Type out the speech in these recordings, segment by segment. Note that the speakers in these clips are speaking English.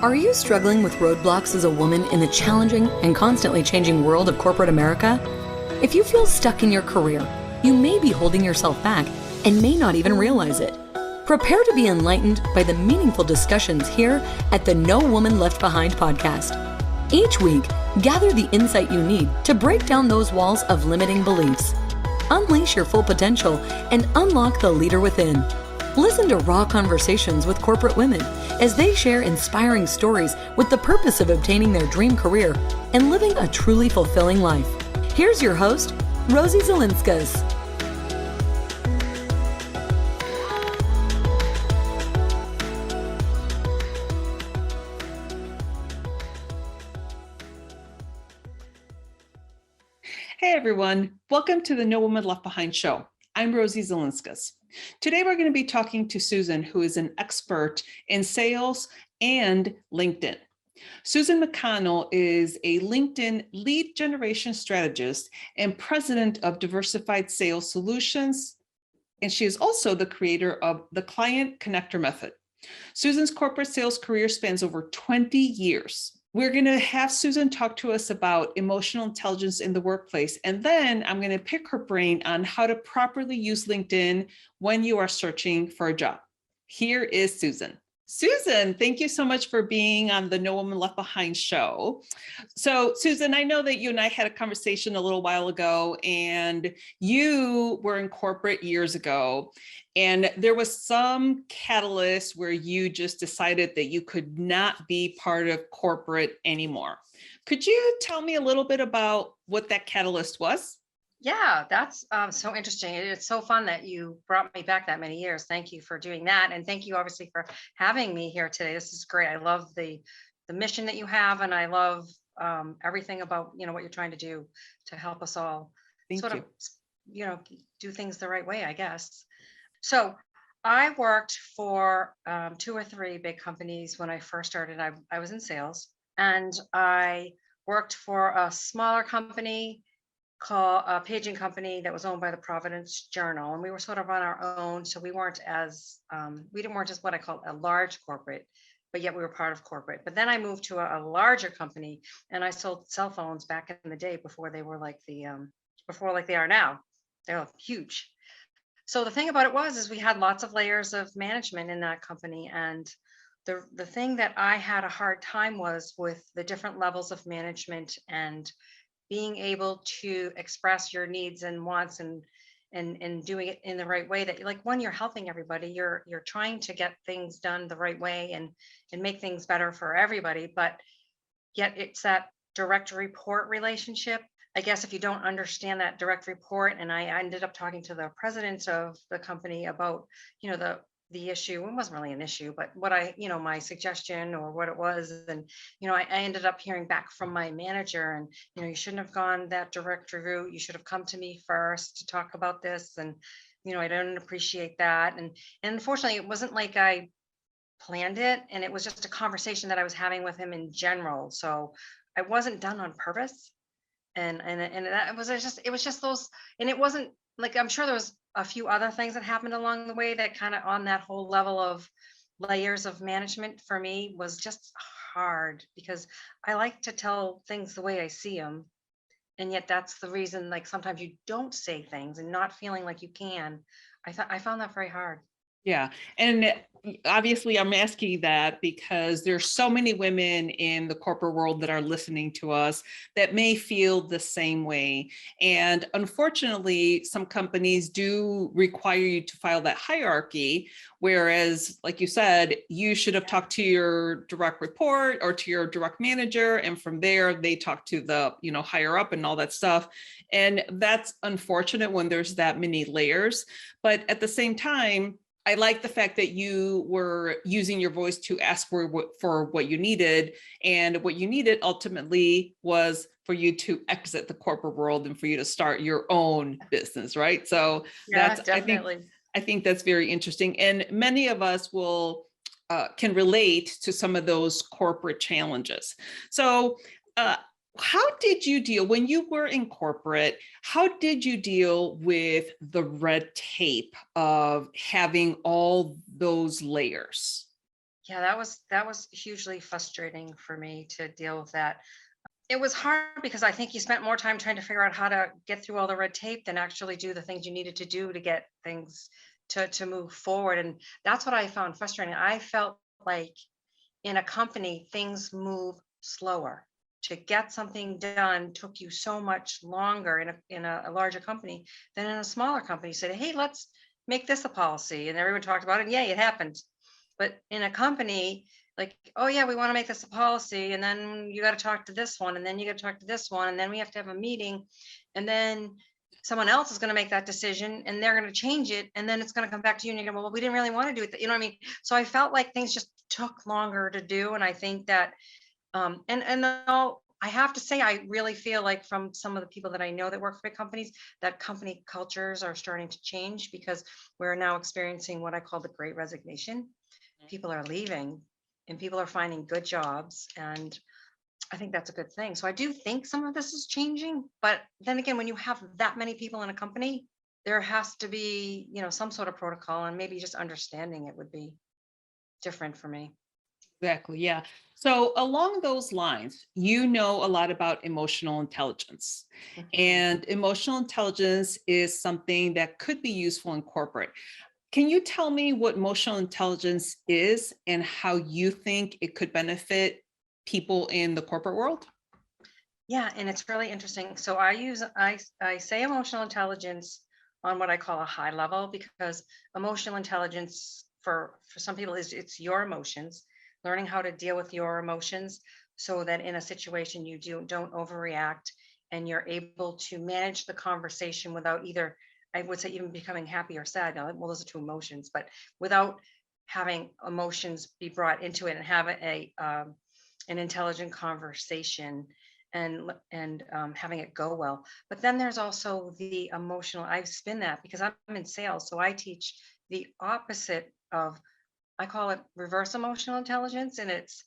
Are you struggling with roadblocks as a woman in the challenging and constantly changing world of corporate America? If you feel stuck in your career, you may be holding yourself back and may not even realize it. Prepare to be enlightened by the meaningful discussions here at the No Woman Left Behind podcast. Each week, gather the insight you need to break down those walls of limiting beliefs. Unleash your full potential and unlock the leader within. Listen to raw conversations with corporate women as they share inspiring stories with the purpose of obtaining their dream career and living a truly fulfilling life. Here's your host, Rosie Zilinskas. Hey everyone, welcome to the No Woman Left Behind show. I'm Rosie Zilinskas. Today we're going to be talking to Susan, who is an expert in sales and LinkedIn. Susan MacConnell is a LinkedIn lead generation strategist and president of Diversified Sales Solutions, and she is also the creator of the Client Connector Method. Susan's corporate sales career spans over 20 years. We're going to have Susan talk to us about emotional intelligence in the workplace, and then I'm going to pick her brain on how to properly use LinkedIn when you are searching for a job. Here is Susan. Susan, thank you so much for being on the No Woman Left Behind show. So Susan, I know that you and I had a conversation a little while ago, and you were in corporate years ago, and there was some catalyst where you just decided that you could not be part of corporate anymore. Could you tell me a little bit about what that catalyst was? Yeah, that's so interesting. It's so fun that you brought me back that many years. Thank you for doing that. And thank you obviously for having me here today. This is great. I love the mission that you have, and I love everything about, what you're trying to do to help us all Thank sort you. of, do things the right way, I guess. So I worked for 2 or 3 big companies when I first started. I was in sales, and I worked for a smaller company called a paging company that was owned by the Providence Journal, and we were sort of on our own. So we weren't just what I call a large corporate, but yet we were part of corporate. But then I moved to a larger company, and I sold cell phones back in the day before they were like they are now. They're huge. So the thing about it is we had lots of layers of management in that company, and the thing that I had a hard time was with the different levels of management and being able to express your needs and wants and doing it in the right way, that like, when you're helping everybody, you're trying to get things done the right way and make things better for everybody. But yet it's that direct report relationship. I guess if you don't understand that direct report, and I ended up talking to the president of the company about, the issue. It wasn't really an issue, but what my suggestion or what it was. And, I ended up hearing back from my manager, and, you shouldn't have gone that direct route. You should have come to me first to talk about this. And, I don't appreciate that. And unfortunately, it wasn't like I planned it. And it was just a conversation that I was having with him in general. So I wasn't done on purpose. And that it was just those, and it wasn't like, I'm sure there was a few other things that happened along the way that kind of on that whole level of layers of management for me was just hard, because I like to tell things the way I see them. And yet that's the reason, like, sometimes you don't say things and not feeling like you can. I found that very hard. Yeah. And obviously I'm asking that because there's so many women in the corporate world that are listening to us that may feel the same way. And unfortunately, some companies do require you to file that hierarchy, whereas, like you said, you should have talked to your direct report or to your direct manager. And from there, they talk to the, higher up and all that stuff. And that's unfortunate when there's that many layers. But at the same time, I like the fact that you were using your voice to ask for what you needed, and what you needed ultimately was for you to exit the corporate world and for you to start your own business, right? So Yeah, that's definitely. I think that's very interesting, and many of us can relate to some of those corporate challenges. So how did you deal when you were in corporate? How did you deal with the red tape of having all those layers? Yeah, that was hugely frustrating for me to deal with that. It was hard because I think you spent more time trying to figure out how to get through all the red tape than actually do the things you needed to do to get things to move forward. And that's what I found frustrating. I felt like in a company, things move slower. To get something done took you so much longer in a larger company than in a smaller company. You said, hey, let's make this a policy. And everyone talked about it. And yay, it happened. But in a company, like, oh yeah, we want to make this a policy, and then you got to talk to this one, and then you got to talk to this one, and then we have to have a meeting, and then someone else is going to make that decision, and they're going to change it, and then it's going to come back to you, and you're going, well, we didn't really want to do it. You know what I mean? So I felt like things just took longer to do, and I think that, and I have to say, I really feel like from some of the people that I know that work for big companies, that company cultures are starting to change because we're now experiencing what I call the Great Resignation. People are leaving and people are finding good jobs. And I think that's a good thing. So I do think some of this is changing. But then again, when you have that many people in a company, there has to be, some sort of protocol, and maybe just understanding it would be different for me. Exactly. Yeah. So along those lines, you know a lot about emotional intelligence. Mhm. And emotional intelligence is something that could be useful in corporate. Can you tell me what emotional intelligence is and how you think it could benefit people in the corporate world? Yeah, and it's really interesting. So I say emotional intelligence on what I call a high level, because emotional intelligence for some people is it's your emotions, learning how to deal with your emotions so that in a situation you don't overreact, and you're able to manage the conversation without either, I would say, even becoming happy or sad. Now, well, those are two emotions, but without having emotions be brought into it, and have an intelligent conversation, and having it go well. But then there's also the emotional. I spin that because I'm in sales, so I teach the opposite of, I call it reverse emotional intelligence, and it's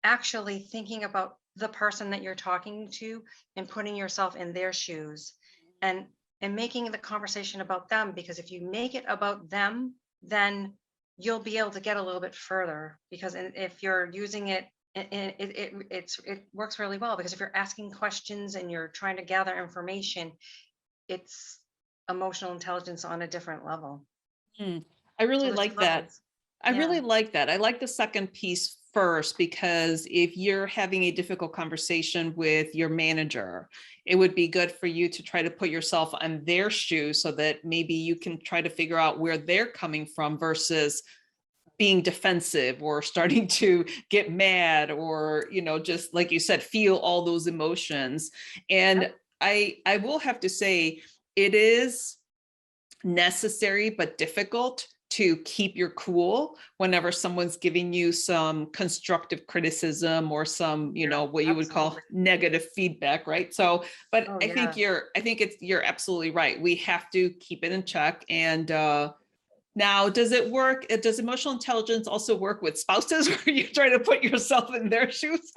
actually thinking about the person that you're talking to and putting yourself in their shoes, and and making the conversation about them, because if you make it about them, then you'll be able to get a little bit further, because if you're using it, it works really well, because if you're asking questions and you're trying to gather information, it's emotional intelligence on a different level. Hmm. I So really there's two like that. levels. I Yeah. really like that. I like the second piece first, because if you're having a difficult conversation with your manager, it would be good for you to try to put yourself on their shoes so that maybe you can try to figure out where they're coming from versus being defensive or starting to get mad, or just like you said, feel all those emotions. And Yep. I will have to say, it is necessary but difficult to keep your cool whenever someone's giving you some constructive criticism or some, Yeah, what you would call absolutely. negative feedback, right? So, but Oh I think yeah. you're absolutely right. We have to keep it in check. And now, does it work? Does emotional intelligence also work with spouses where you try to put yourself in their shoes?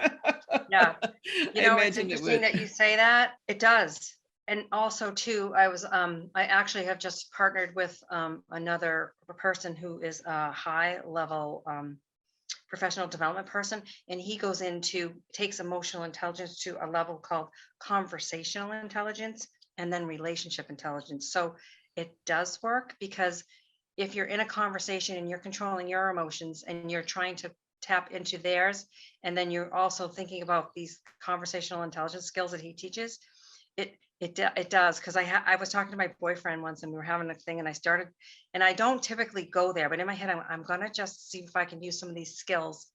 Yeah. I It's imagine it interesting would. that you say that. It does. And also too, I actually have just partnered with another person who is a high level professional development person, and he goes into takes emotional intelligence to a level called conversational intelligence, and then relationship intelligence. So it does work, because if you're in a conversation and you're controlling your emotions and you're trying to tap into theirs, and then you're also thinking about these conversational intelligence skills that he teaches, it does. Because I was talking to my boyfriend once, and we were having a thing, and I started, and I don't typically go there, but in my head I'm gonna just see if I can use some of these skills.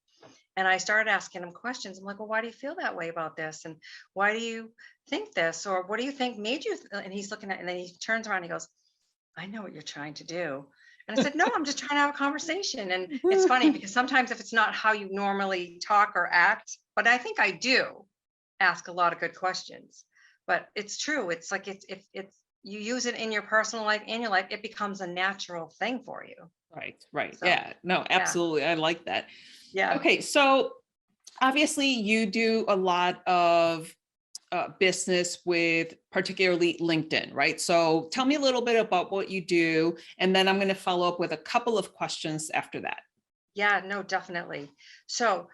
And I started asking him questions. I'm like, well, why do you feel that way about this, and why do you think this, or what do you think made you and he's looking at, and then he turns around and he goes, I know what you're trying to do. And I said, no, I'm just trying to have a conversation. And it's funny because sometimes if it's not how you normally talk or act, but I think I do ask a lot of good questions. But it's true. It's like it's you use it in your personal life and your life, it becomes a natural thing for you. Right, right. So Yeah, no, yeah, absolutely. I like that. yeah. Okay, so obviously you do a lot of business with particularly LinkedIn, right? So tell me a little bit about what you do, and then I'm going to follow up with a couple of questions after that. Yeah, no, definitely. So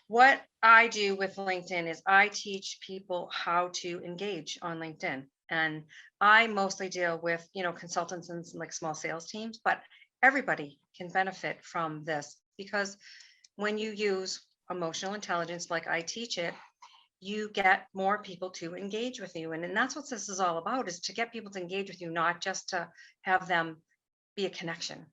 what I do with LinkedIn is I teach people how to engage on LinkedIn. And I mostly deal with, consultants and like small sales teams, but everybody can benefit from this because when you use emotional intelligence like I teach it, you get more people to engage with you. And that's what this is all about, is to get people to engage with you, not just to have them be a connection.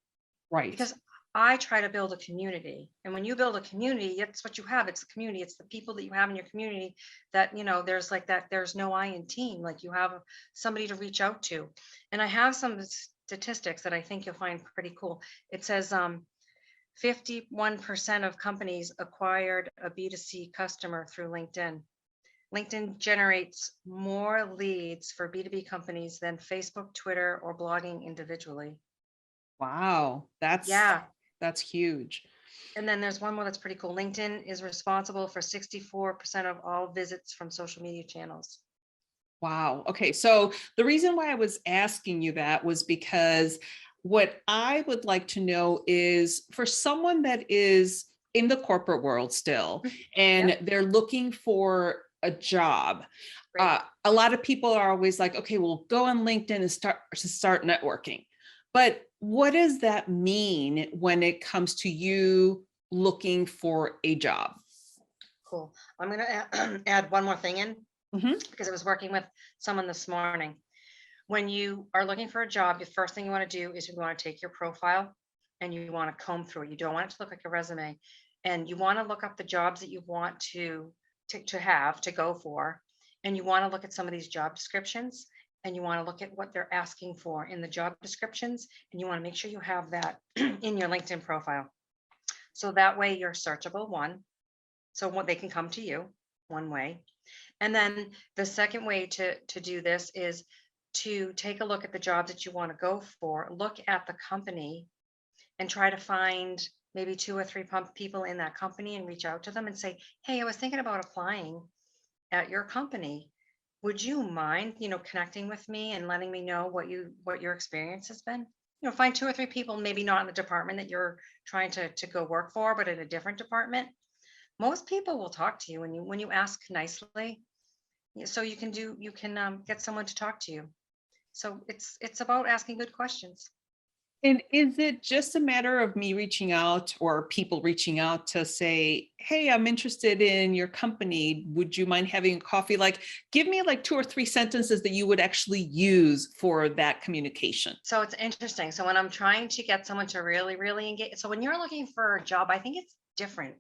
Right. Because I try to build a community. And when you build a community, it's what you have. It's the community. It's the people that you have in your community that, there's like that, there's no I in team. Like you have somebody to reach out to. And I have some statistics that I think you'll find pretty cool. It says 51% of companies acquired a B2C customer through LinkedIn. LinkedIn generates more leads for B2B companies than Facebook, Twitter, or blogging individually. Wow. Yeah. That's huge. And then there's one more that's pretty cool. LinkedIn is responsible for 64% of all visits from social media channels. Wow. Okay. So the reason why I was asking you that was because what I would like to know is, for someone that is in the corporate world still, and Yep. they're looking for a job. Great. A lot of people are always like, okay, we'll go on LinkedIn and start networking. But what does that mean when it comes to you looking for a job? Cool. I'm going to add one more thing in Mhm. because I was working with someone this morning. When you are looking for a job, the first thing you want to do is you want to take your profile and you want to comb through it. You don't want it to look like a resume, and you want to look up the jobs that you want to go for, and you want to look at some of these job descriptions, and you want to look at what they're asking for in the job descriptions, and you want to make sure you have that in your LinkedIn profile. So that way you're searchable, one, so what they can come to you, one way. And then the second way to do this is to take a look at the job that you want to go for, look at the company, and try to find maybe 2 or 3 people in that company and reach out to them and say, hey, I was thinking about applying at your company. Would you mind, connecting with me and letting me know what your experience has been? Find 2 or 3 people, maybe not in the department that you're trying to go work for, but in a different department. Most people will talk to you when you ask nicely. So you can get someone to talk to you. So it's about asking good questions. And is it just a matter of me reaching out, or people reaching out to say, hey, I'm interested in your company. Would you mind having a coffee? Like, give me like 2 or 3 sentences that you would actually use for that communication. So it's interesting. So when I'm trying to get someone to really, really engage, so when you're looking for a job, I think it's different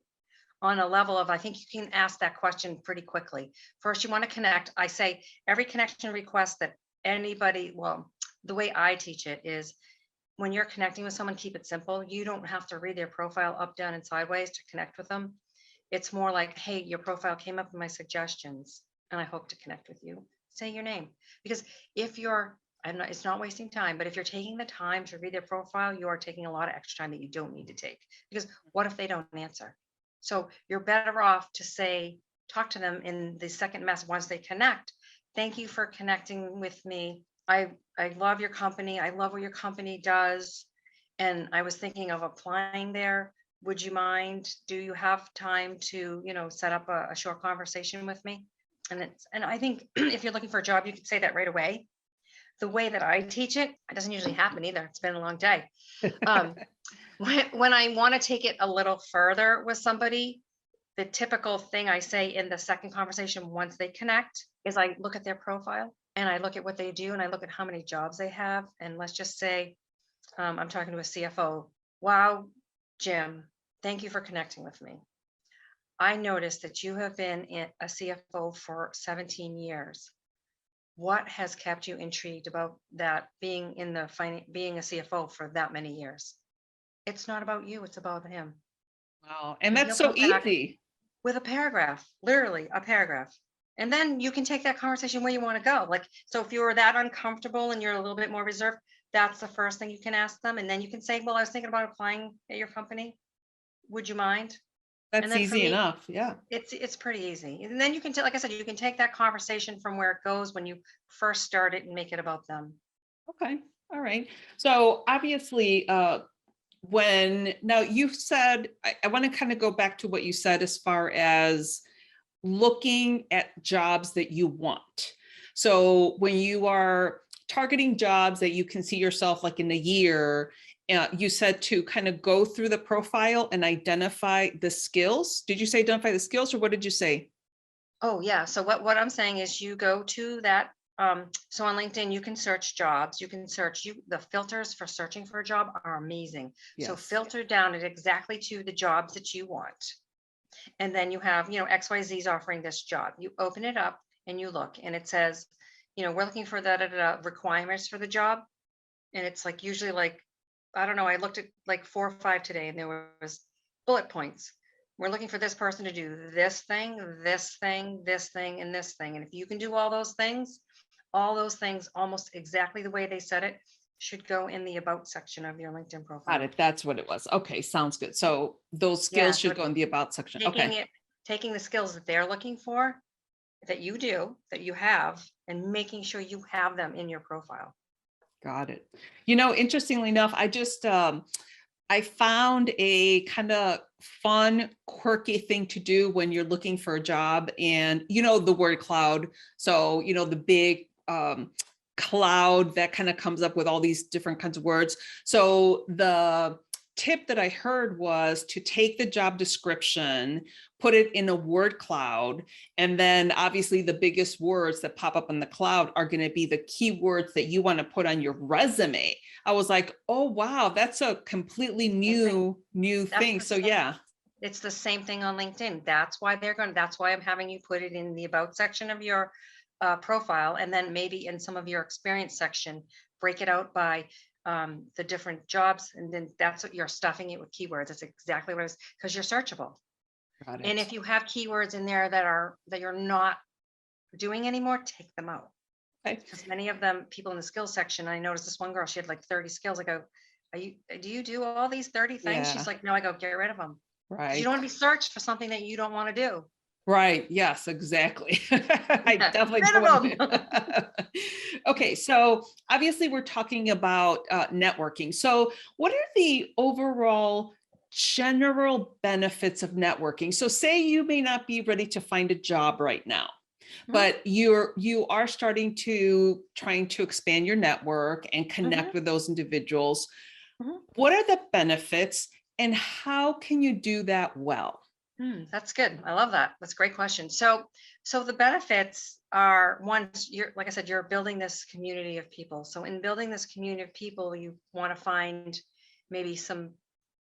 on a level of, I think you can ask that question pretty quickly. First, you want to connect. I say every connection request that anybody, well, the way I teach it is, when you're connecting with someone, keep it simple. You don't have to read their profile up, down, and sideways to connect with them. It's more like, hey, your profile came up in my suggestions, and I hope to connect with you. Say your name. Because if you're, it's not wasting time, but if you're taking the time to read their profile, you are taking a lot of extra time that you don't need to take. Because what if they don't answer? So you're better off to say, talk to them in the second message once they connect. Thank you for connecting with me. I love your company. I love what your company does. And I was thinking of applying there. Would you mind? Do you have time to, set up a short conversation with me? And I think if you're looking for a job, you could say that right away. The way that I teach it, it doesn't usually happen either. It's been a long day. When I want to take it a little further with somebody, the typical thing I say in the second conversation once they connect is I look at their profile and I look at what they do and I look at how many jobs they have. And let's just say I'm talking to a CFO. Wow, Jim, thank you for connecting with me. I noticed that you have been a CFO for 17 years. What has kept you intrigued about that, being being a CFO for that many years? It's not about you, it's about him. Wow. And And that's he'll so come back easy. with a paragraph, literally a paragraph. And then you can take that conversation where you want to go. Like, so if you're that uncomfortable and you're a little bit more reserved, that's the first thing you can ask them. And then you can say, well, I was thinking about applying at your company. Would you mind? And That's then for easy me, enough. Yeah. it's pretty easy. And then you can, like I said, you can take that conversation from where it goes when you first start it and make it about them. Okay. All right. So obviously, now you said, I want to kind of go back to what you said as far as looking at jobs that you want. So when you are targeting jobs that you can see yourself like in a year, you said to kind of go through the profile and identify the skills. Did you say identify the skills, or what did you say? Oh, yeah. So what I'm saying is you go to that. So on LinkedIn, you can search jobs. You can search the filters for searching for a job are amazing. So Yes. filter down it exactly to the jobs that you want. And then you have, XYZ is offering this job. You open it up and you look, and it says, we're looking for the requirements for the job. And it's like usually like, I don't know, I looked at like 4 or 5 today, and there was bullet points. We're looking for this person to do this thing, this thing, this thing, and this thing. And if you can do all those things almost exactly the way they said it, should go in the about section of your LinkedIn profile. Got it. That's what it was. Okay, sounds good. So those Yeah, skills should go in the about section. Okay. Taking the skills that they're looking for, that you do, that you have, and making sure you have them in your profile. Got it. Interestingly enough, I found a kind of fun, quirky thing to do when you're looking for a job, and the word cloud. So, the big cloud that kind of comes up with all these different kinds of words. So the tip that I heard was to take the job description, put it in a word cloud, and then obviously the biggest words that pop up in the cloud are going to be the keywords that you want to put on your resume. I was like, oh wow, that's a completely new thing. So yeah. It's the same thing on LinkedIn. That's why I'm having you put it in the about section of your profile, and then maybe in some of your experience section, break it out by the different jobs, and then that's what you're stuffing it with keywords. That's exactly what it is, because you're searchable. Got it. And if you have keywords in there that you're not doing anymore, take them out. Okay. Because many of them, people in the skills section, I noticed this one girl, she had like 30 skills. I go, do you do all these 30 things? Yeah. She's like, no. I go, get rid of them. Right. You don't want to be searched for something that you don't want to do. Right. Yes, exactly. I definitely Rid don't of want to. Okay. So obviously we're talking about networking. So what are the overall general benefits of networking? So say you may not be ready to find a job right now, but you are trying to expand your network and connect with those individuals. What are the benefits, and how can you do that well? That's good. I love that. That's a great question. So the benefits are, one, like I said, you're building this community of people. So in building this community of people, you want to find maybe some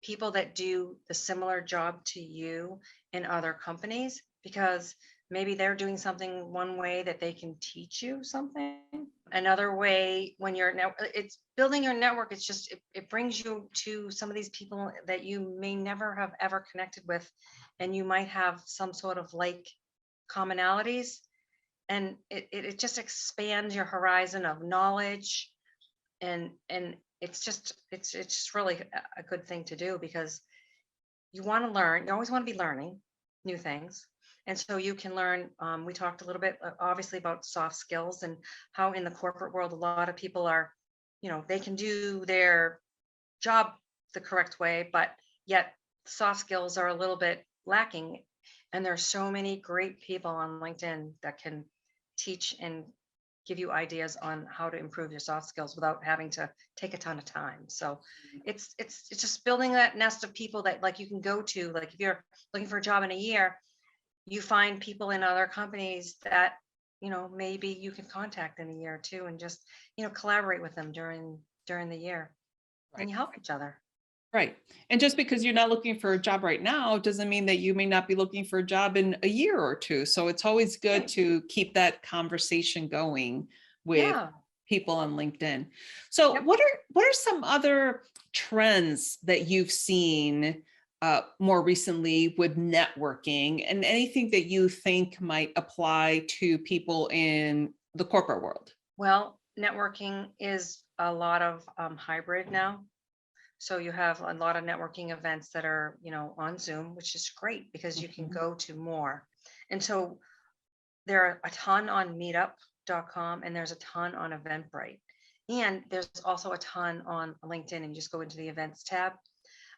people that do the similar job to you in other companies, because maybe they're doing something one way that they can teach you something another way. When you're now, it's building your network. It's just, it brings you to some of these people that you may never have ever connected with, and you might have some sort of like commonalities, and it just expands your horizon of knowledge. And it's just really a good thing to do, because you want to learn. You always want to be learning new things. And so you can learn, we talked a little bit, obviously, about soft skills, and how in the corporate world, a lot of people are, they can do their job the correct way, but yet soft skills are a little bit lacking. And there's so many great people on LinkedIn that can teach and give you ideas on how to improve your soft skills without having to take a ton of time. So it's just building that nest of people that like you can go to. Like if you're looking for a job in a year, you find people in other companies that maybe you can contact in a year or two, and just collaborate with them during the year. Right. And you help each other. Right. And just because you're not looking for a job right now doesn't mean that you may not be looking for a job in a year or two. So it's always good to keep that conversation going with people on LinkedIn. So what are some other trends that you've seen more recently with networking, and anything that you think might apply to people in the corporate world? Well, networking is a lot of hybrid now. So you have a lot of networking events that are, on Zoom, which is great because you can go to more. And so there are a ton on meetup.com, and there's a ton on Eventbrite. And there's also a ton on LinkedIn, and you just go into the events tab.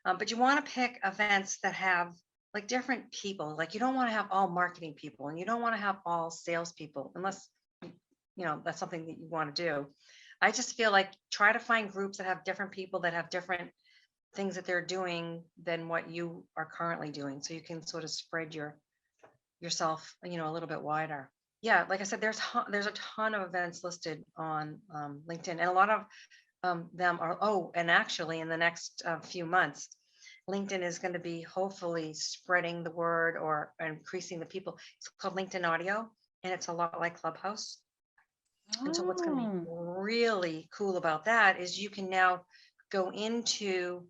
But you want to pick events that have like different people. Like you don't want to have all marketing people, and you don't want to have all salespeople, unless that's something that you want to do. I just feel like try to find groups that have different people that have different things that they're doing than what you are currently doing, so you can sort of spread yourself a little bit wider. Yeah, like I said, there's a ton of events listed on LinkedIn, and a lot of them are. Oh, and actually, in the next few months, LinkedIn is going to be hopefully spreading the word or increasing the people. It's called LinkedIn Audio, and it's a lot like Clubhouse. And so what's going to be really cool about that is you can now go into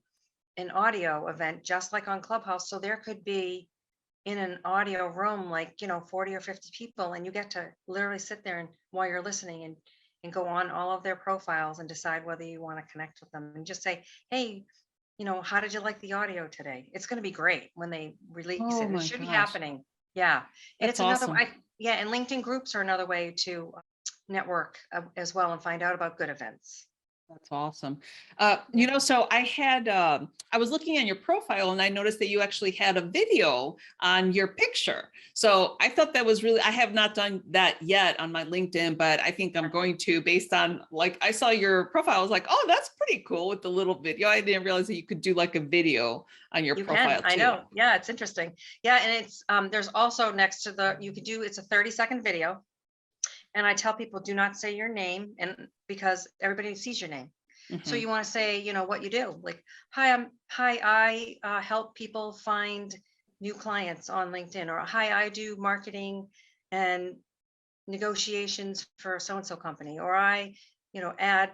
an audio event just like on Clubhouse. So there could be in an audio room like 40 or 50 people, and you get to literally sit there and while you're listening and go on all of their profiles and decide whether you want to connect with them and just say, hey, how did you like the audio today? It's going to be great when they release Oh it. And it my should be gosh. happening. Yeah. And That's it's another awesome. yeah, and LinkedIn groups are another way to network as well and find out about good events. That's awesome. So I was looking on your profile and I noticed that you actually had a video on your picture. So I thought that was I have not done that yet on my LinkedIn, but I think I'm going to, based on like, I saw your profile. I was like, oh, that's pretty cool with the little video. I didn't realize that you could do like a video on your profile too. I know. Yeah, it's interesting. Yeah. And it's, there's also next to it's a 30-second video. And I tell people, do not say your name, and because everybody sees your name. So you want to say, what you do. Like, hi, I help people find new clients on LinkedIn, or hi, I do marketing and negotiations for so-and-so company, or I, add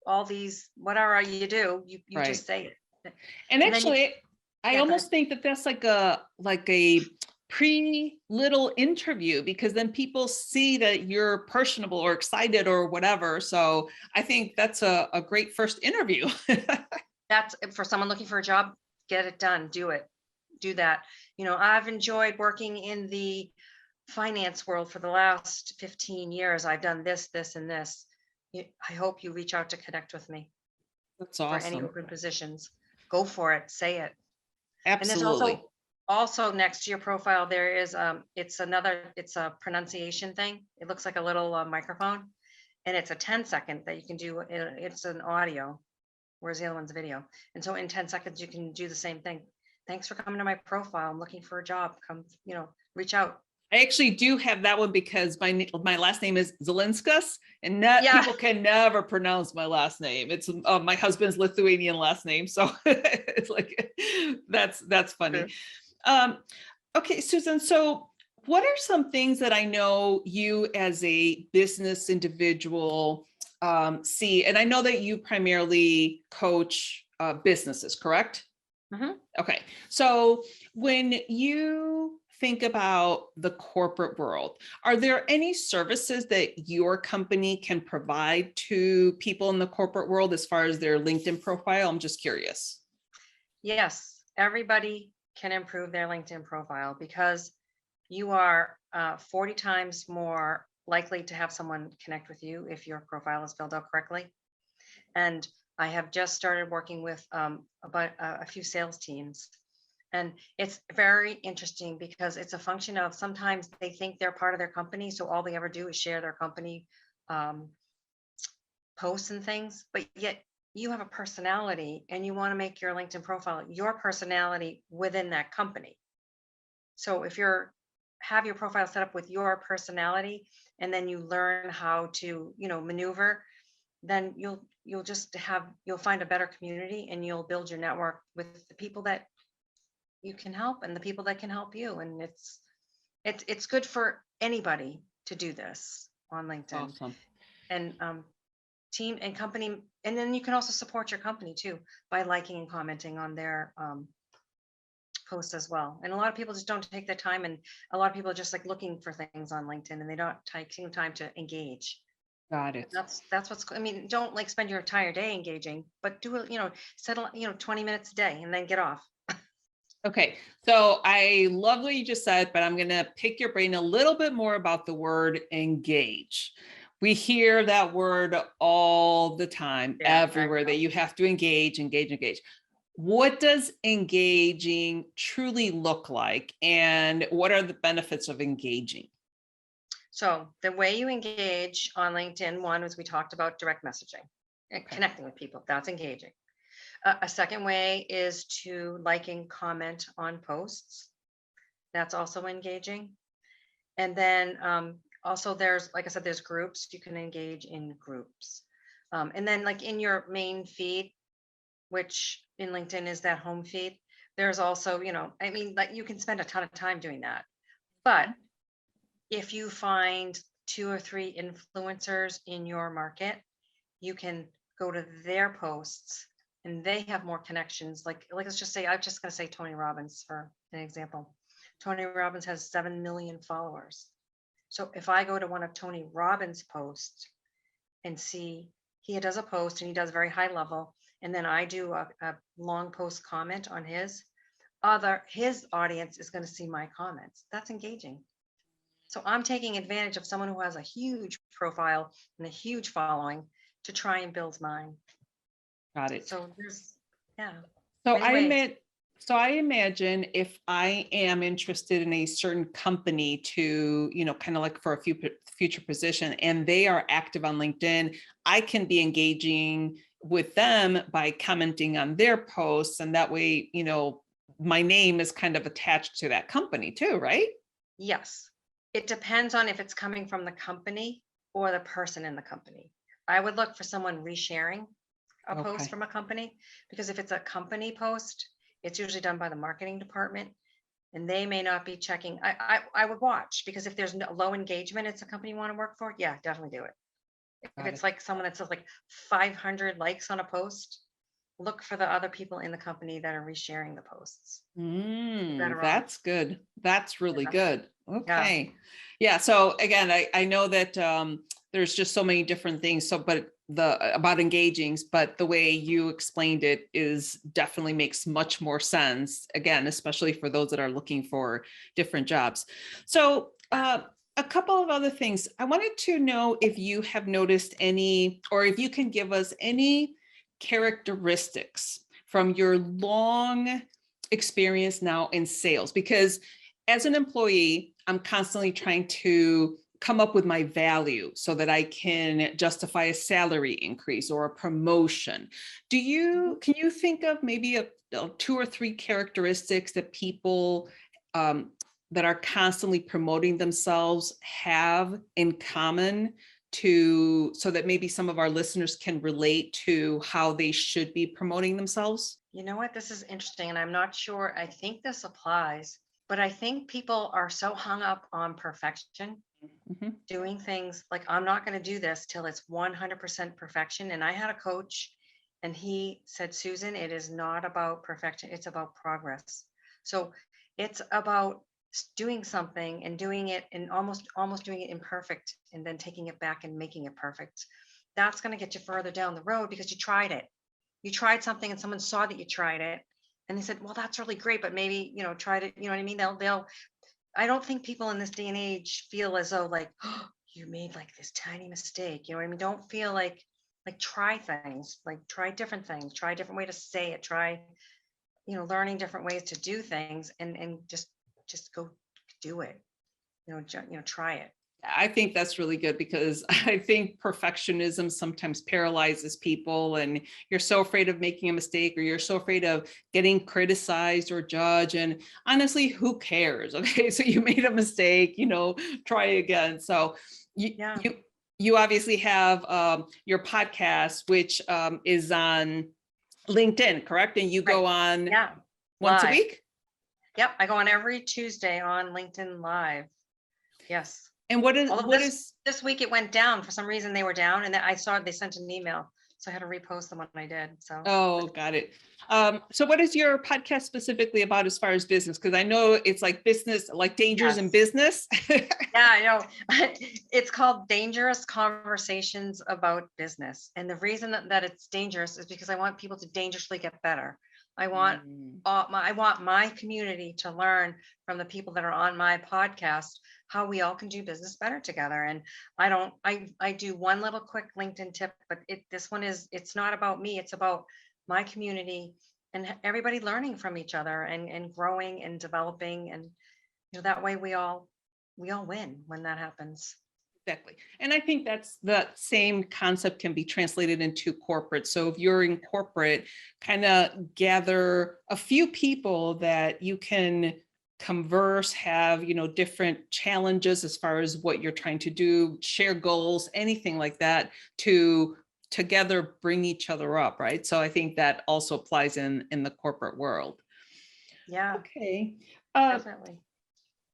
all these, whatever you do, you Right. just say it. And actually, I almost think that that's like a little interview, because then people see that you're personable or excited or whatever. So I think that's a great first interview. That's for someone looking for a job. Get it done. Do it. Do that. I've enjoyed working in the finance world for the last 15 years. I've done this, and this. I hope you reach out to connect with me. That's awesome. For any open positions. Go for it. Say it. Absolutely. And there's also next to your profile, there is it's a pronunciation thing. It looks like a little microphone, and it's a 10-second that you can do. It's an audio, whereas the other one's video. And so in 10 seconds, you can do the same thing. Thanks for coming to my profile. I'm looking for a job. Come, reach out. I actually do have that one because my last name is Zilinskas, and people can never pronounce my last name. It's my husband's Lithuanian last name, so it's like that's funny. Okay, Susan. So, what are some things that I know you as a business individual see? And I know that you primarily coach businesses, correct? Mm-hmm. Okay, so when you think about the corporate world, are there any services that your company can provide to people in the corporate world as far as their LinkedIn profile? I'm just curious. Yes, everybody can improve their LinkedIn profile, because you are 40 times more likely to have someone connect with you if your profile is filled out correctly. And I have just started working with a few sales teams. And it's very interesting because it's a function of, sometimes they think they're part of their company, so all they ever do is share their company posts and things, but yet you have a personality and you want to make your LinkedIn profile your personality within that company. So if have your profile set up with your personality, and then you learn how to maneuver, then you'll find a better community, and you'll build your network with the people that you can help and the people that can help you. And it's good for anybody to do this on LinkedIn. Awesome. And team and company, and then you can also support your company too by liking and commenting on their posts as well. And a lot of people just don't take the time, and a lot of people are just like looking for things on LinkedIn, and they don't take time to engage. Got it. That's what's, I mean, don't like spend your entire day engaging, but do it, settle 20 minutes a day and then get off. Okay, so I love what you just said, but I'm going to pick your brain a little bit more about the word engage. We hear that word all the time, everywhere, that you have to engage. what does engaging truly look like, and what are the benefits of engaging? So the way you engage on LinkedIn, one was we talked about direct messaging and Okay. connecting with people. That's engaging. A second way is to like and comment on posts. That's also engaging. And then also there's, like I said, there's groups. You can engage in groups. And then like in your main feed, which in LinkedIn is that home feed, there's also, I mean, like you can spend a ton of time doing that. But if you find 2 or 3 influencers in your market, you can go to their posts and they have more connections. Like let's just say, I'm just going to say Tony Robbins for an example. Tony Robbins has 7 million followers. So if I go to one of Tony Robbins' posts and see he does a post and he does very high level, and then I do a long post comment on his audience is going to see my comments. That's engaging. So I'm taking advantage of someone who has a huge profile and a huge following to try and build mine. Got it. So there's, yeah. So many ways. I imagine if I am interested in a certain company to, kind of like for a future position, and they are active on LinkedIn, I can be engaging with them by commenting on their posts. And that way, my name is kind of attached to that company too, right? Yes. It depends on if it's coming from the company or the person in the company. I would look for someone resharing a post Okay. from a company, because if it's a company post, it's usually done by the marketing department and they may not be checking. I would watch, because if there's low engagement, it's a company you want to work for. Yeah, definitely do it. If Got it's it. like someone that says like 500 likes on a post, look for the other people in the company that are resharing the posts. Better off. That's good. That's really Yeah. good. Yeah. Okay. Yeah. So again, I know that there's just so many different things. So, but about engaging, but the way you explained it is definitely makes much more sense. Again, especially for those that are looking for different jobs. So, a couple of other things. I wanted to know if you have noticed any, or if you can give us any characteristics from your long experience now in sales, because as an employee, I'm constantly trying to come up with my value so that I can justify a salary increase or a promotion. Can you think of maybe 2 or 3 characteristics that people that are constantly promoting themselves have in common, so that maybe some of our listeners can relate to how they should be promoting themselves? You know what? This is interesting, and I'm not sure. I think this applies, but I think people are so hung up on perfection, doing things like, I'm not going to do this till it's 100% perfection. And I had a coach, and he said, Susan, it is not about perfection, it's about progress. So it's about doing something and doing it and almost doing it imperfect, and then taking it back and making it perfect. That's going to get you further down the road, because you tried it. You tried something and someone saw that you tried it and they said, well, that's really great, but maybe, try to, you know what I mean? I don't think people in this day and age feel as though like, oh, you made like this tiny mistake. You know what I mean? Don't feel like try things, like try different things, try a different way to say it, try, learning different ways to do things, and just go do it. Try it. I think that's really good, because I think perfectionism sometimes paralyzes people, and you're so afraid of making a mistake, or you're so afraid of getting criticized or judged. And honestly, who cares? Okay, so you made a mistake, try again. So Yeah. you obviously have your podcast, which is on LinkedIn, correct? And you Right. go on Yeah. once a Live. week? Yep. I go on every Tuesday on LinkedIn Live. Yes. And what Although is this week it went down. For some reason they were down, and then I saw they sent an email, so I had to repost them when I did. So Oh, got it. So what is your podcast specifically about as far as business? Because I know it's like business, like dangers in yes. business. Yeah, I know. It's called Dangerous Conversations About Business. And the reason that it's dangerous is because I want people to dangerously get better. I want my community to learn from the people that are on my podcast how we all can do business better together. And I do one little quick LinkedIn tip, but it's not about me, it's about my community everybody learning from each other and growing and developing. And, that way we all win when that happens. Exactly. And I think that's the same concept can be translated into corporate. So if you're in corporate, kind of gather a few people that you can converse, have, different challenges as far as what you're trying to do, share goals, anything like that, to together bring each other up, right? So I think that also applies in the corporate world. Yeah. Okay. Definitely.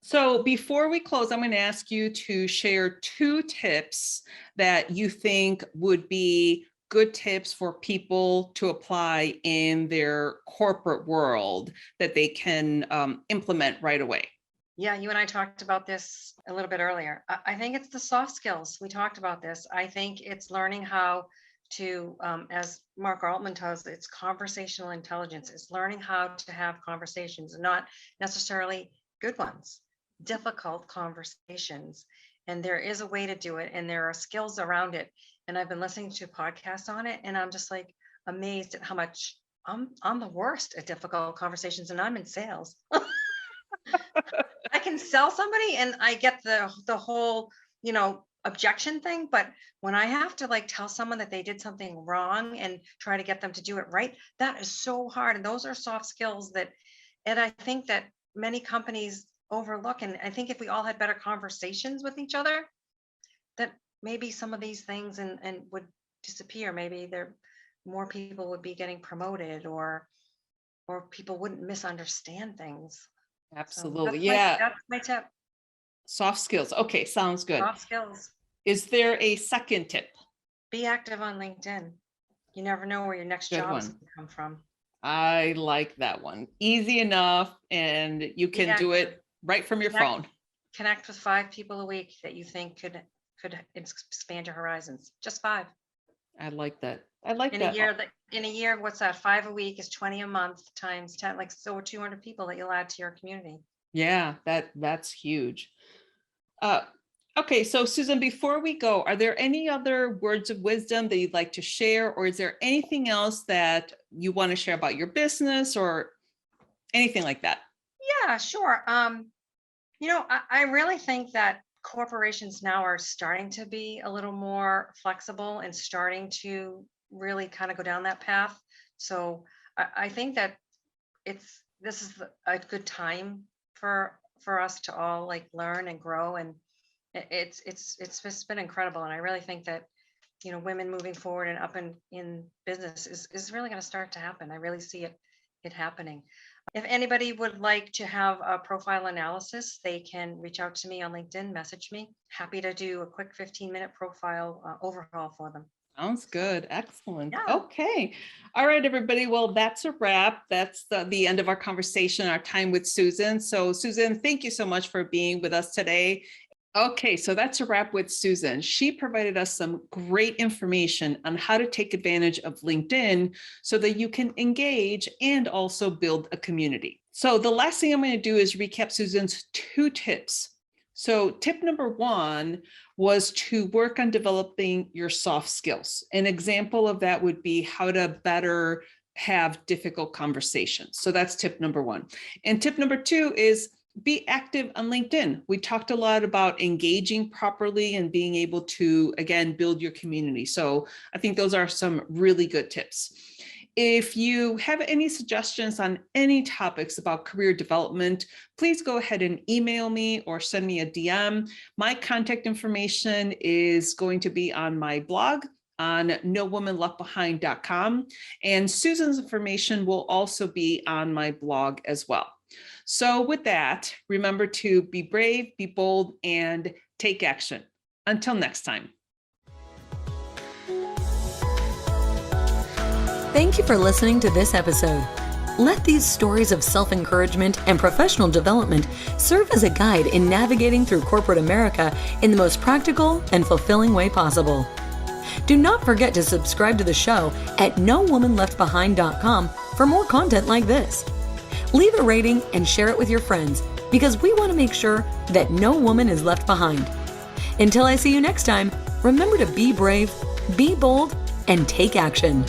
So before we close, I'm going to ask you to share 2 tips that you think would be good tips for people to apply in their corporate world that they can implement right away. Yeah, you and I talked about this a little bit earlier. I think it's the soft skills. We talked about this. I think it's learning how to, as Mark Altman tells, it's conversational intelligence. It's learning how to have conversations, not necessarily good ones, difficult conversations. And there is a way to do it, and there are skills around it. And I've been listening to podcasts on it, and I'm just like amazed at how much I'm the worst at difficult conversations, and I'm in sales. I can sell somebody and I get the whole, objection thing. But when I have to tell someone that they did something wrong and try to get them to do it right, that is so hard. And those are soft skills and I think that many companies overlook. And I think if we all had better conversations with each other, that maybe some of these things and would disappear. Maybe more people would be getting promoted, or people wouldn't misunderstand things. Absolutely. So that's my tip. Soft skills. Okay, sounds good. Soft skills. Is there a second tip? Be active on LinkedIn. You never know where your next job is going to come from. I like that one. Easy enough, and you can do it right from your phone. Connect with 5 people a week that you think could expand your horizons. Just 5. I like that. I like that. In a year, what's that? 5 a week is 20 a month times 10, so 200 people that you'll add to your community. Yeah, that's huge. Okay, so Susan, before we go, are there any other words of wisdom that you'd like to share, or is there anything else that you want to share about your business or anything like that? Yeah, sure. I really think that corporations now are starting to be a little more flexible and starting to really kind of go down that path. So I think that this is a good time for us to all learn and grow, and it's just been incredible. And I really think that women moving forward and up in business is really going to start to happen. I really see it happening. If anybody would like to have a profile analysis, they can reach out to me on LinkedIn, message me. Happy to do a quick 15-minute profile overhaul for them. Sounds good. Excellent. Yeah. Okay. All right, everybody. Well, that's a wrap. That's the end of our conversation, our time with Susan. So Susan, thank you so much for being with us today. Okay, so that's a wrap with Susan. She provided us some great information on how to take advantage of LinkedIn so that you can engage and also build a community. So the last thing I'm going to do is recap Susan's 2 tips. So tip number 1 was to work on developing your soft skills. An example of that would be how to better have difficult conversations. So that's tip number 1. And tip number 2 is be active on LinkedIn. We talked a lot about engaging properly and being able to, again, build your community. So I think those are some really good tips. If you have any suggestions on any topics about career development, please go ahead and email me or send me a DM. My contact information is going to be on my blog on nowomanleftbehind.com. And Susan's information will also be on my blog as well. So with that, remember to be brave, be bold, and take action. Until next time. Thank you for listening to this episode. Let these stories of self-encouragement and professional development serve as a guide in navigating through corporate America in the most practical and fulfilling way possible. Do not forget to subscribe to the show at nowomanleftbehind.com for more content like this. Leave a rating and share it with your friends because we want to make sure that no woman is left behind. Until I see you next time, remember to be brave, be bold, and take action.